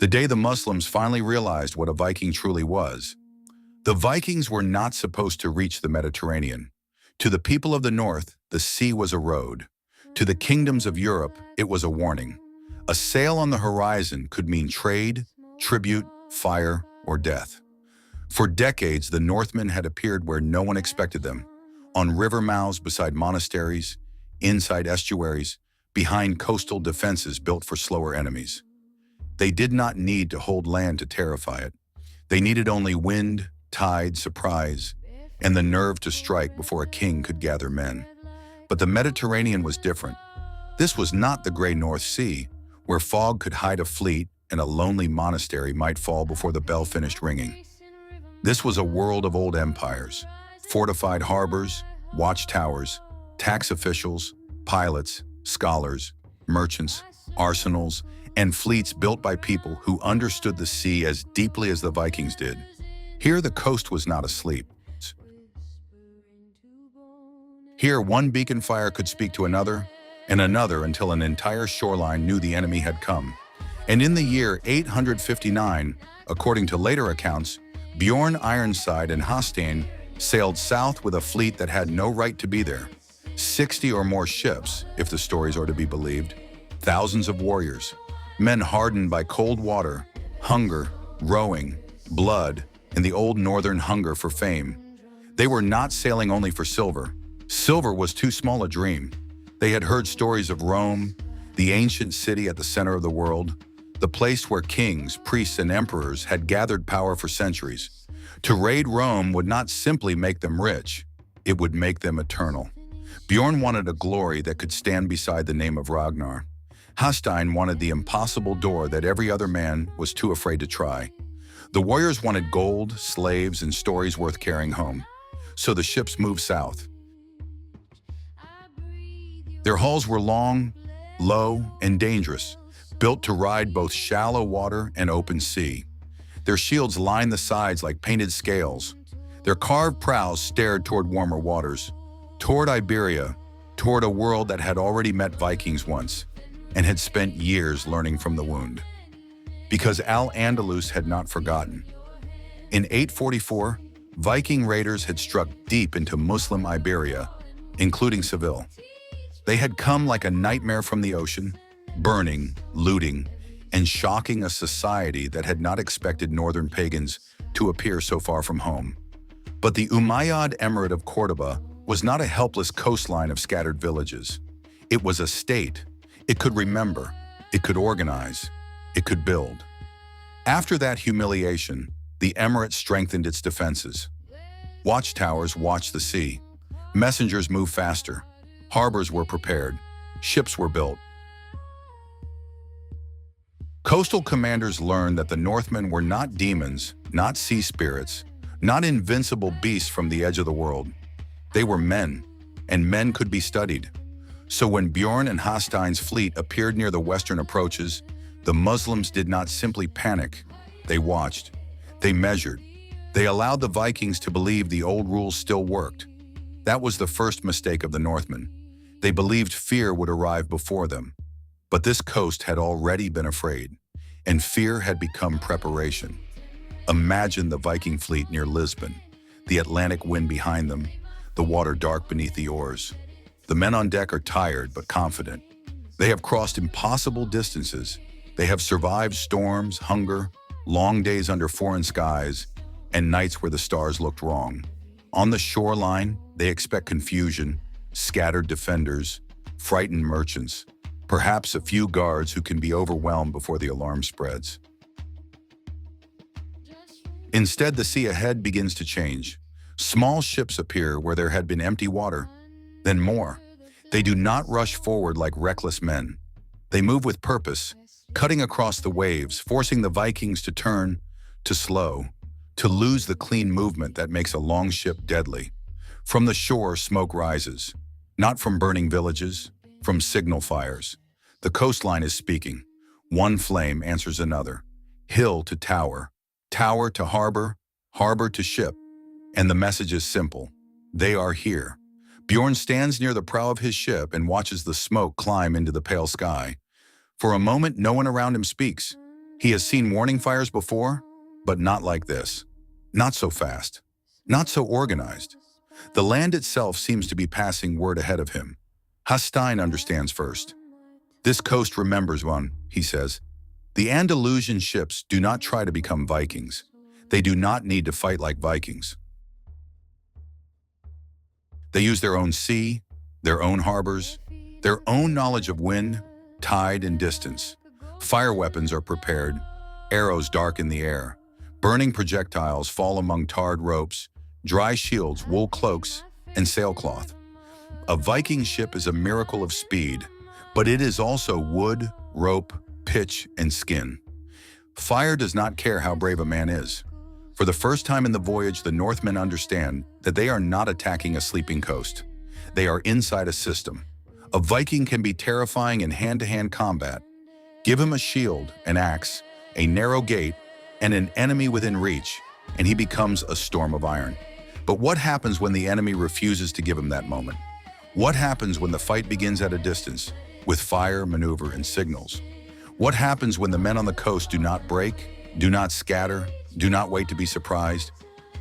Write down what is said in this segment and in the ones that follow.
the day the Muslims finally realized what a Viking truly was. The Vikings were not supposed to reach the Mediterranean. To the people of the north, the sea was a road. To the kingdoms of Europe, it was a warning. A sail on the horizon could mean trade, tribute, fire, or death. For decades, the Northmen had appeared where no one expected them, on river mouths beside monasteries, inside estuaries, behind coastal defenses built for slower enemies. They did not need to hold land to terrify it. They needed only wind, tide, surprise, and the nerve to strike before a king could gather men. But the Mediterranean was different. This was not the gray North Sea, where fog could hide a fleet and a lonely monastery might fall before the bell finished ringing. This was a world of old empires, fortified harbors, watchtowers, tax officials, pilots, scholars, merchants, arsenals, and fleets built by people who understood the sea as deeply as the Vikings did. Here, the coast was not asleep. Here, one beacon fire could speak to another, and another until an entire shoreline knew the enemy had come. And in the year 859, according to later accounts, Bjorn Ironside and Halfdan sailed south with a fleet that had no right to be there. 60 or more ships, if the stories are to be believed, thousands of warriors, men hardened by cold water, hunger, rowing, blood, and the old northern hunger for fame. They were not sailing only for silver. Silver was too small a dream. They had heard stories of Rome, the ancient city at the center of the world, the place where kings, priests, and emperors had gathered power for centuries. To raid Rome would not simply make them rich, it would make them eternal. Bjorn wanted a glory that could stand beside the name of Ragnar. Halfdan wanted the impossible door that every other man was too afraid to try. The warriors wanted gold, slaves, and stories worth carrying home. So the ships moved south. Their hulls were long, low, and dangerous, built to ride both shallow water and open sea. Their shields lined the sides like painted scales. Their carved prows stared toward warmer waters, toward Iberia, toward a world that had already met Vikings once and had spent years learning from the wound. Because Al-Andalus had not forgotten. In 844, Viking raiders had struck deep into Muslim Iberia, including Seville. They had come like a nightmare from the ocean, burning, looting, and shocking a society that had not expected northern pagans to appear so far from home. But the Umayyad Emirate of Cordoba was not a helpless coastline of scattered villages. It was a state. It could remember, it could organize, it could build. After that humiliation, the emirate strengthened its defenses. Watchtowers watched the sea. Messengers moved faster. Harbors were prepared. Ships were built. Coastal commanders learned that the Northmen were not demons, not sea spirits, not invincible beasts from the edge of the world. They were men, and men could be studied. So when Bjorn and Halfdan's fleet appeared near the western approaches, the Muslims did not simply panic. They watched. They measured. They allowed the Vikings to believe the old rules still worked. That was the first mistake of the Northmen. They believed fear would arrive before them. But this coast had already been afraid, and fear had become preparation. Imagine the Viking fleet near Lisbon, the Atlantic wind behind them, the water dark beneath the oars. The men on deck are tired but confident. They have crossed impossible distances. They have survived storms, hunger, long days under foreign skies, and nights where the stars looked wrong. On the shoreline, they expect confusion, scattered defenders, frightened merchants, perhaps a few guards who can be overwhelmed before the alarm spreads. Instead, the sea ahead begins to change. Small ships appear where there had been empty water, then more. They do not rush forward like reckless men. They move with purpose, cutting across the waves, forcing the Vikings to turn, to slow, to lose the clean movement that makes a long ship deadly. From the shore, smoke rises, not from burning villages, from signal fires. The coastline is speaking. One flame answers another. Hill to tower, tower to harbor, harbor to ship. And the message is simple. They are here. Bjorn stands near the prow of his ship and watches the smoke climb into the pale sky. For a moment, no one around him speaks. He has seen warning fires before, but not like this. Not so fast. Not so organized. The land itself seems to be passing word ahead of him. Hastein understands first. This coast remembers one, he says. The Andalusian ships do not try to become Vikings. They do not need to fight like Vikings. They use their own sea, their own harbors, their own knowledge of wind, tide, and distance. Fire weapons are prepared, arrows darken the air, burning projectiles fall among tarred ropes, dry shields, wool cloaks, and sailcloth. A Viking ship is a miracle of speed, but it is also wood, rope, pitch, and skin. Fire does not care how brave a man is. For the first time in the voyage, the Northmen understand that they are not attacking a sleeping coast. They are inside a system. A Viking can be terrifying in hand-to-hand combat. Give him a shield, an axe, a narrow gate, and an enemy within reach, and he becomes a storm of iron. But what happens when the enemy refuses to give him that moment? What happens when the fight begins at a distance, with fire, maneuver, and signals? What happens when the men on the coast do not break, do not scatter, do not wait to be surprised?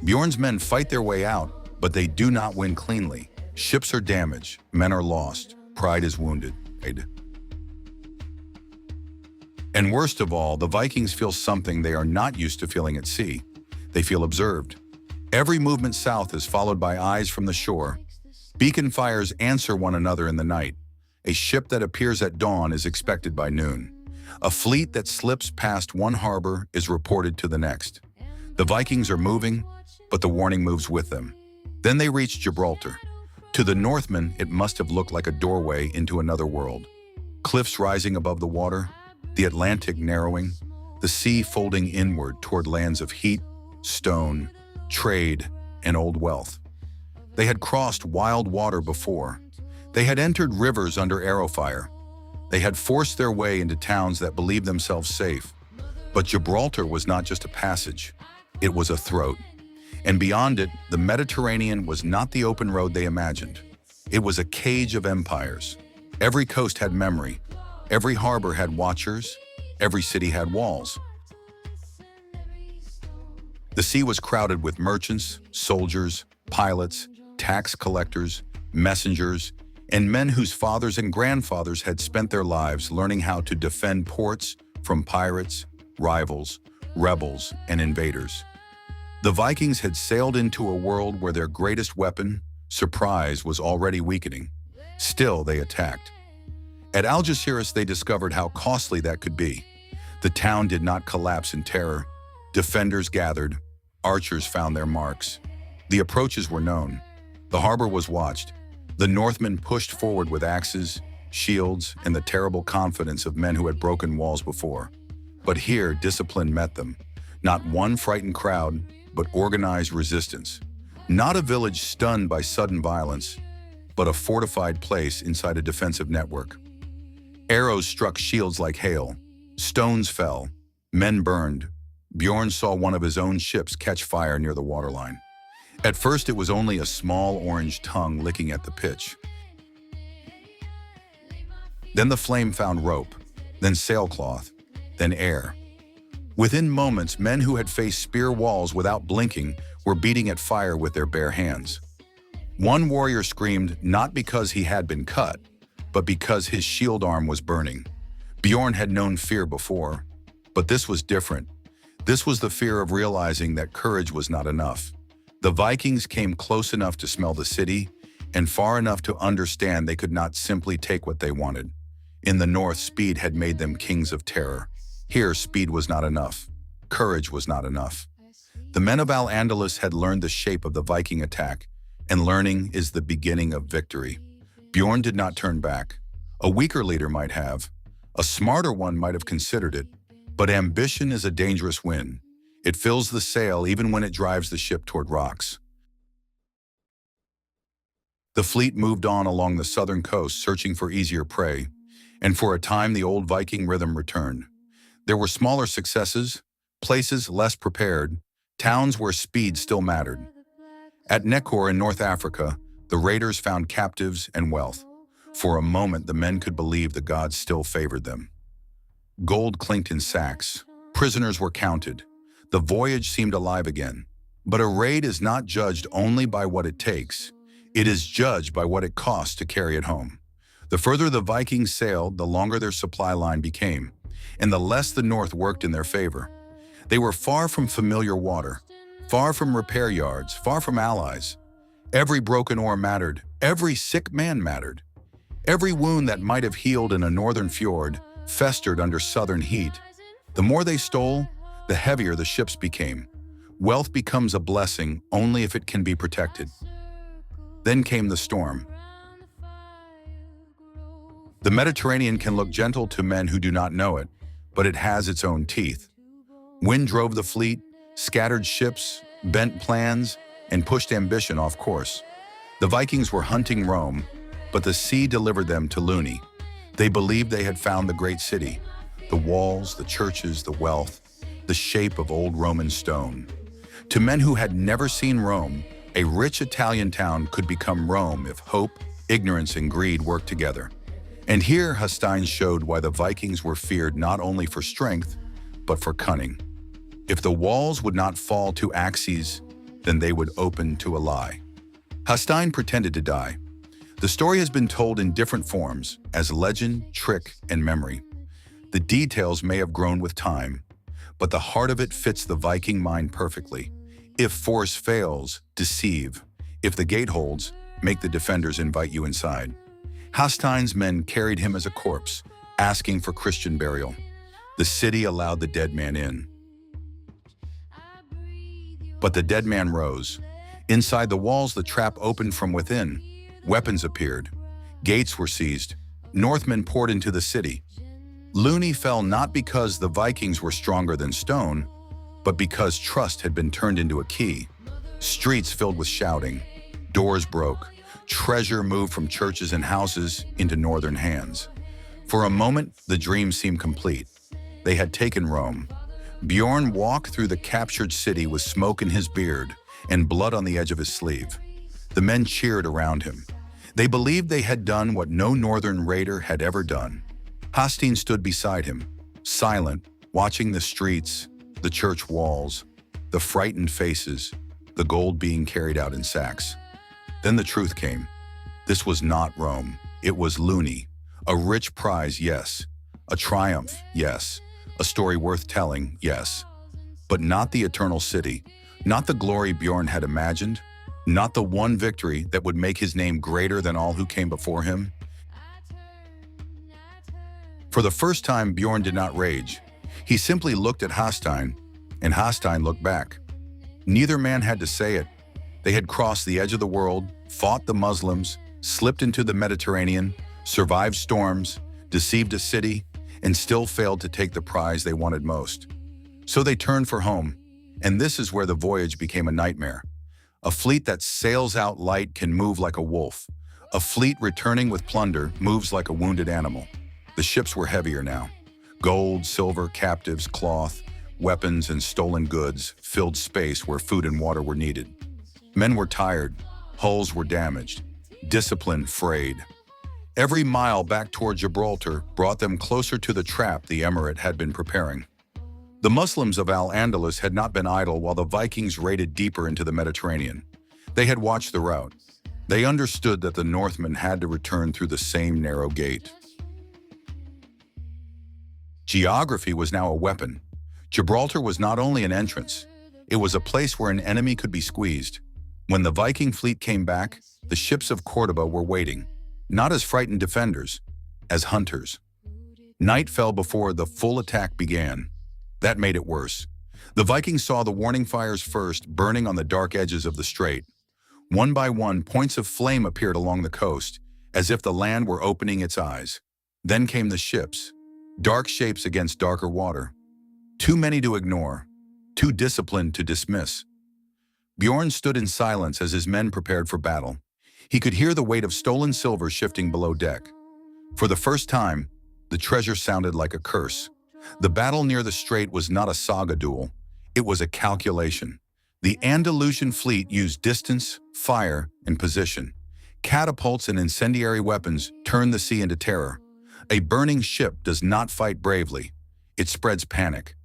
Bjorn's men fight their way out, but they do not win cleanly. Ships are damaged, men are lost, pride is wounded. And worst of all, the Vikings feel something they are not used to feeling at sea. They feel observed. Every movement south is followed by eyes from the shore. Beacon fires answer one another in the night. A ship that appears at dawn is expected by noon. A fleet that slips past one harbor is reported to the next. The Vikings are moving, but the warning moves with them. Then they reach Gibraltar. To the Northmen, it must have looked like a doorway into another world. Cliffs rising above the water, the Atlantic narrowing, the sea folding inward toward lands of heat, stone, trade, and old wealth. They had crossed wild water before. They had entered rivers under arrow fire. They had forced their way into towns that believed themselves safe. But Gibraltar was not just a passage. It was a throat. And beyond it, the Mediterranean was not the open road they imagined. It was a cage of empires. Every coast had memory. Every harbor had watchers. Every city had walls. The sea was crowded with merchants, soldiers, pilots, tax collectors, messengers, and men whose fathers and grandfathers had spent their lives learning how to defend ports from pirates, rivals, rebels, and invaders. The Vikings had sailed into a world where their greatest weapon, surprise, was already weakening. Still, they attacked. At Algeciras, they discovered how costly that could be. The town did not collapse in terror. Defenders gathered. Archers found their marks. The approaches were known. The harbor was watched. The Northmen pushed forward with axes, shields, and the terrible confidence of men who had broken walls before. But here, discipline met them. Not one frightened crowd, but organized resistance. Not a village stunned by sudden violence, but a fortified place inside a defensive network. Arrows struck shields like hail. Stones fell. Men burned. Bjorn saw one of his own ships catch fire near the waterline. At first, it was only a small orange tongue licking at the pitch. Then the flame found rope, then sailcloth, then air. Within moments, men who had faced spear walls without blinking were beating at fire with their bare hands. One warrior screamed not because he had been cut, but because his shield arm was burning. Bjorn had known fear before, but this was different. This was the fear of realizing that courage was not enough. The Vikings came close enough to smell the city and far enough to understand they could not simply take what they wanted. In the north, speed had made them kings of terror. Here, speed was not enough. Courage was not enough. The men of Al-Andalus had learned the shape of the Viking attack, and learning is the beginning of victory. Bjorn did not turn back. A weaker leader might have. A smarter one might have considered it. But ambition is a dangerous wind. It fills the sail even when it drives the ship toward rocks. The fleet moved on along the southern coast, searching for easier prey, and for a time the old Viking rhythm returned. There were smaller successes, places less prepared, towns where speed still mattered. At Nekor in North Africa, the raiders found captives and wealth. For a moment, the men could believe the gods still favored them. Gold clinked in sacks, Prisoners were counted. The voyage seemed alive again. But a raid is not judged only by what it takes. It is judged by what it costs to carry it home. The further the Vikings sailed, the longer their supply line became, and the less the North worked in their favor. They were far from familiar water, far from repair yards, far from allies. Every broken oar mattered. Every sick man mattered. Every wound that might have healed in a northern fjord festered under southern heat. The more they stole, the heavier the ships became. Wealth becomes a blessing only if it can be protected. Then came the storm. The Mediterranean can look gentle to men who do not know it, but it has its own teeth. Wind drove the fleet, scattered ships, bent plans, and pushed ambition off course. The Vikings were hunting Rome, but the sea delivered them to Luni. They believed they had found the great city, the walls, the churches, the wealth, the shape of old Roman stone. To men who had never seen Rome, a rich Italian town could become Rome if hope, ignorance, and greed worked together. And here Hastein showed why the Vikings were feared not only for strength, but for cunning. If the walls would not fall to axes, then they would open to a lie. Hastein pretended to die. The story has been told in different forms, as legend, trick, and memory. The details may have grown with time, but the heart of it fits the Viking mind perfectly. If force fails, deceive. If the gate holds, make the defenders invite you inside. Hastein's men carried him as a corpse, asking for Christian burial. The city allowed the dead man in. But the dead man rose. Inside the walls, the trap opened from within. Weapons appeared. Gates were seized. Northmen poured into the city. Luni fell not because the Vikings were stronger than stone, but because trust had been turned into a key. Streets filled with shouting. Doors broke. Treasure moved from churches and houses into northern hands. For a moment, the dream seemed complete. They had taken Rome. Bjorn walked through the captured city with smoke in his beard and blood on the edge of his sleeve. The men cheered around him. They believed they had done what no northern raider had ever done. Hastein stood beside him, silent, watching the streets, the church walls, the frightened faces, the gold being carried out in sacks. Then the truth came. This was not Rome. It was Luni. A rich prize, yes. A triumph, yes. A story worth telling, yes. But not the eternal city. Not the glory Bjorn had imagined. Not the one victory that would make his name greater than all who came before him. For the first time, Bjorn did not rage. He simply looked at Hastein, and Hastein looked back. Neither man had to say it. They had crossed the edge of the world, fought the Muslims, slipped into the Mediterranean, survived storms, deceived a city, and still failed to take the prize they wanted most. So they turned for home, and this is where the voyage became a nightmare. A fleet that sails out light can move like a wolf. A fleet returning with plunder moves like a wounded animal. The ships were heavier now. Gold, silver, captives, cloth, weapons, and stolen goods filled space where food and water were needed. Men were tired, hulls were damaged, discipline frayed. Every mile back toward Gibraltar brought them closer to the trap the emirate had been preparing. The Muslims of Al-Andalus had not been idle while the Vikings raided deeper into the Mediterranean. They had watched the route. They understood that the Northmen had to return through the same narrow gate. Geography was now a weapon. Gibraltar was not only an entrance, it was a place where an enemy could be squeezed. When the Viking fleet came back, the ships of Cordoba were waiting, not as frightened defenders, as hunters. Night fell before the full attack began. That made it worse. The Vikings saw the warning fires first, burning on the dark edges of the strait. One by one, points of flame appeared along the coast, as if the land were opening its eyes. Then came the ships, dark shapes against darker water. Too many to ignore, too disciplined to dismiss. Bjorn stood in silence as his men prepared for battle. He could hear the weight of stolen silver shifting below deck. For the first time, the treasure sounded like a curse. The battle near the strait was not a saga duel. It was a calculation. The Andalusian fleet used distance, fire, and position. Catapults and incendiary weapons turned the sea into terror. A burning ship does not fight bravely. It spreads panic.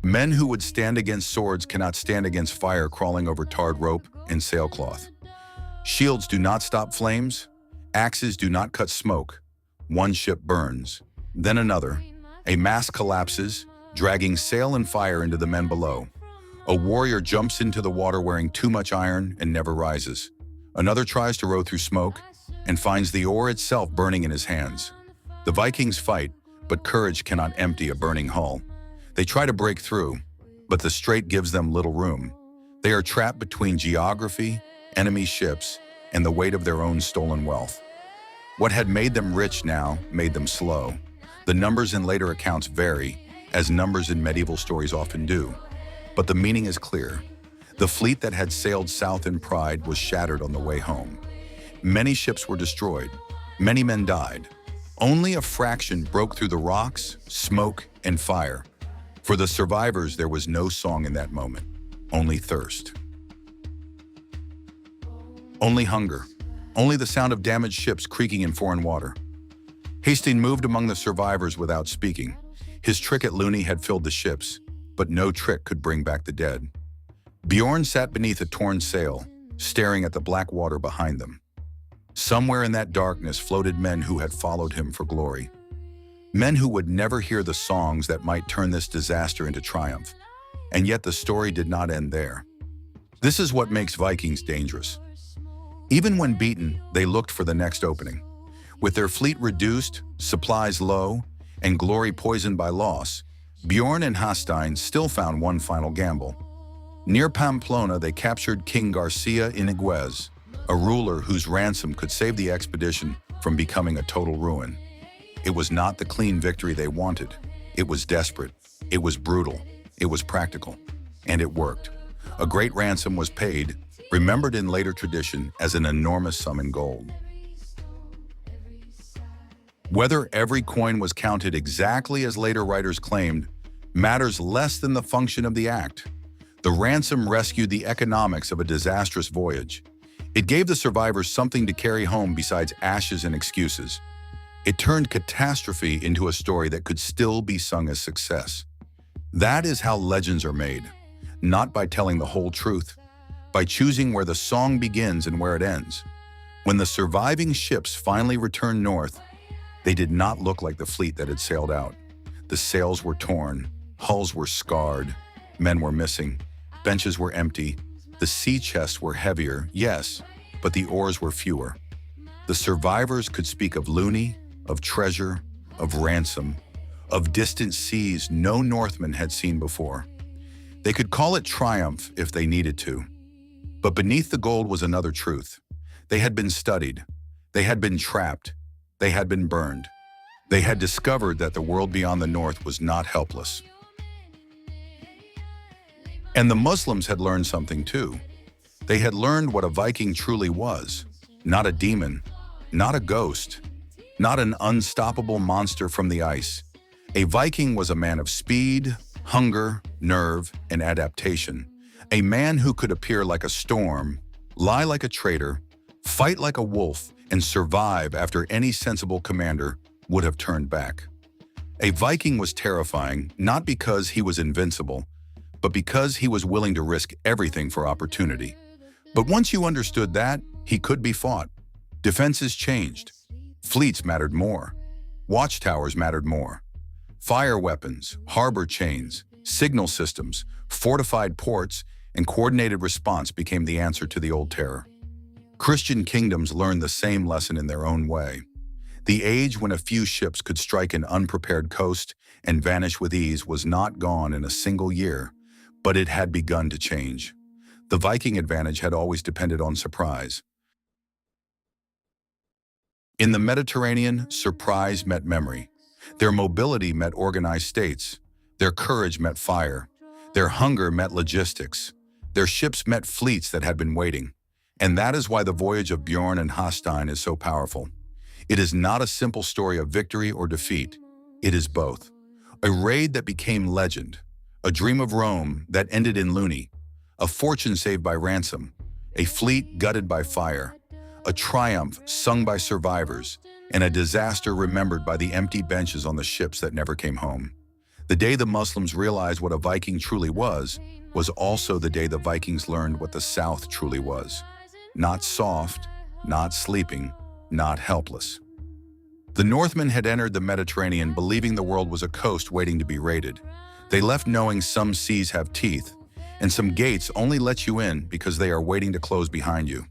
Men who would stand against swords cannot stand against fire crawling over tarred rope and sailcloth. Shields do not stop flames. Axes do not cut smoke. One ship burns, then another. A mast collapses, dragging sail and fire into the men below. A warrior jumps into the water wearing too much iron and never rises. Another tries to row through smoke and finds the oar itself burning in his hands. The Vikings fight, but courage cannot empty a burning hull. They try to break through, but the strait gives them little room. They are trapped between geography, enemy ships, and the weight of their own stolen wealth. What had made them rich now made them slow. The numbers in later accounts vary, as numbers in medieval stories often do. But the meaning is clear. The fleet that had sailed south in pride was shattered on the way home. Many ships were destroyed. Many men died. Only a fraction broke through the rocks, smoke, and fire. For the survivors, there was no song in that moment, only thirst. Only hunger, only the sound of damaged ships creaking in foreign water. Hastings moved among the survivors without speaking. His trick at Luni had filled the ships, but no trick could bring back the dead. Bjorn sat beneath a torn sail, staring at the black water behind them. Somewhere in that darkness floated men who had followed him for glory. Men who would never hear the songs that might turn this disaster into triumph. And yet the story did not end there. This is what makes Vikings dangerous. Even when beaten, they looked for the next opening. With their fleet reduced, supplies low, and glory poisoned by loss, Bjorn and Hastings still found one final gamble. Near Pamplona, they captured King Garcia Iniguez, a ruler whose ransom could save the expedition from becoming a total ruin. It was not the clean victory they wanted. It was desperate. It was brutal. It was practical. And it worked. A great ransom was paid, remembered in later tradition as an enormous sum in gold. Whether every coin was counted exactly as later writers claimed matters less than the function of the act. The ransom rescued the economics of a disastrous voyage. It gave the survivors something to carry home besides ashes and excuses. It turned catastrophe into a story that could still be sung as success. That is how legends are made, not by telling the whole truth, by choosing where the song begins and where it ends. When the surviving ships finally returned north, they did not look like the fleet that had sailed out. The sails were torn, hulls were scarred, men were missing, benches were empty, the sea chests were heavier, yes, but the oars were fewer. The survivors could speak of Luni, of treasure, of ransom, of distant seas no Northman had seen before. They could call it triumph if they needed to. But beneath the gold was another truth. They had been studied. They had been trapped. They had been burned. They had discovered that the world beyond the north was not helpless. And the Muslims had learned something too. They had learned what a Viking truly was. Not a demon, not a ghost, not an unstoppable monster from the ice. A Viking was a man of speed, hunger, nerve, and adaptation. A man who could appear like a storm, lie like a traitor, fight like a wolf, and survive after any sensible commander would have turned back. A Viking was terrifying, not because he was invincible, but because he was willing to risk everything for opportunity. But once you understood that, he could be fought. Defenses changed. Fleets mattered more. Watchtowers mattered more. Fire weapons, harbor chains, signal systems, fortified ports, and coordinated response became the answer to the old terror. Christian kingdoms learned the same lesson in their own way. The age when a few ships could strike an unprepared coast and vanish with ease was not gone in a single year, but it had begun to change. The Viking advantage had always depended on surprise. In the Mediterranean, surprise met memory. Their mobility met organized states. Their courage met fire. Their hunger met logistics. Their ships met fleets that had been waiting. And that is why the voyage of Bjorn and Hastings is so powerful. It is not a simple story of victory or defeat. It is both. A raid that became legend, a dream of Rome that ended in Luni, a fortune saved by ransom, a fleet gutted by fire, a triumph sung by survivors, and a disaster remembered by the empty benches on the ships that never came home. The day the Muslims realized what a Viking truly was also the day the Vikings learned what the South truly was. Not soft, not sleeping, not helpless. The Northmen had entered the Mediterranean believing the world was a coast waiting to be raided. They left knowing some seas have teeth, and some gates only let you in because they are waiting to close behind you.